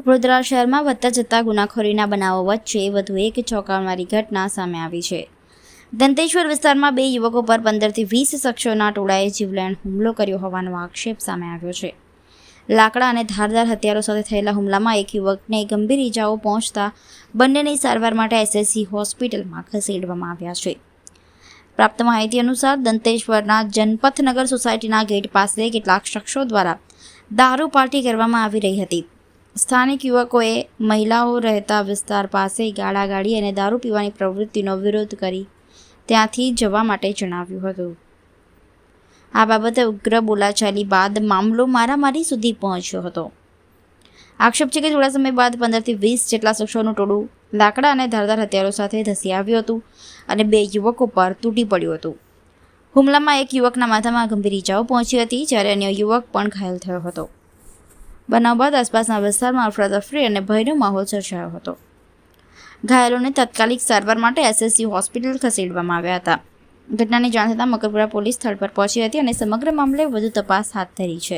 વડોદરા શહેરમાં વધતા જતા ગુનાખોરીના બનાવો વચ્ચે વધુ એક ચોંકાવનારી ઘટના સામે આવી છે. દંતેશ્વર વિસ્તારમાં 2 યુવકો પર 15 થી 20 શખ્સોના ટોળાએ જીવલેણ હુમલો કર્યો હોવાનો આક્ષેપ સામે આવ્યો છે. લાકડા અને ધારદાર હથિયારો સાથે થયેલા હુમલામાં એક યુવકને ગંભીર ઈજાઓ પહોંચતા બંનેની સારવાર માટે એસએસસી હોસ્પિટલમાં ખસેડવામાં આવ્યા છે. પ્રાપ્ત માહિતી અનુસાર દંતેશ્વરના જનપથનગર સોસાયટીના ગેટ પાસે કેટલાક શખ્સો દ્વારા દારૂ પાર્ટી કરવામાં આવી રહી હતી. સ્થાનિક યુવકોએ મહિલાઓ રહેતા વિસ્તાર પાસે ગાળાગાળી અને દારૂ પીવાની પ્રવૃત્તિનો વિરોધ કરી ત્યાંથી જવા માટે જણાવ્યું હતું. આ બાબતે ઉગ્ર બોલાચાલી બાદ મામલો મારામારી સુધી પહોંચ્યો હતો. આક્ષેપ છે કે થોડા સમય બાદ 15 થી 20 જેટલા શખ્સોનું ટોળું લાકડા અને ધારદાર હથિયારો સાથે ધસી આવ્યું હતું અને 2 યુવકો પર તૂટી પડ્યું હતું. હુમલામાં એક યુવકના માથામાં ગંભીર ઈજાઓ પહોંચી હતી, જ્યારે અન્ય યુવક પણ ઘાયલ થયો હતો. બનાવ બાદ આસપાસના વિસ્તારમાં અફરાતફરી અને ભયનો માહોલ સર્જાયો હતો. ઘાયલોને તાત્કાલિક સારવાર માટે એસએસસી હોસ્પિટલ ખસેડવામાં આવ્યા હતા. ઘટનાની જાણ થતાં મકરપુરા પોલીસ સ્થળ પર પહોંચી હતી અને સમગ્ર મામલે વધુ તપાસ હાથ ધરી છે.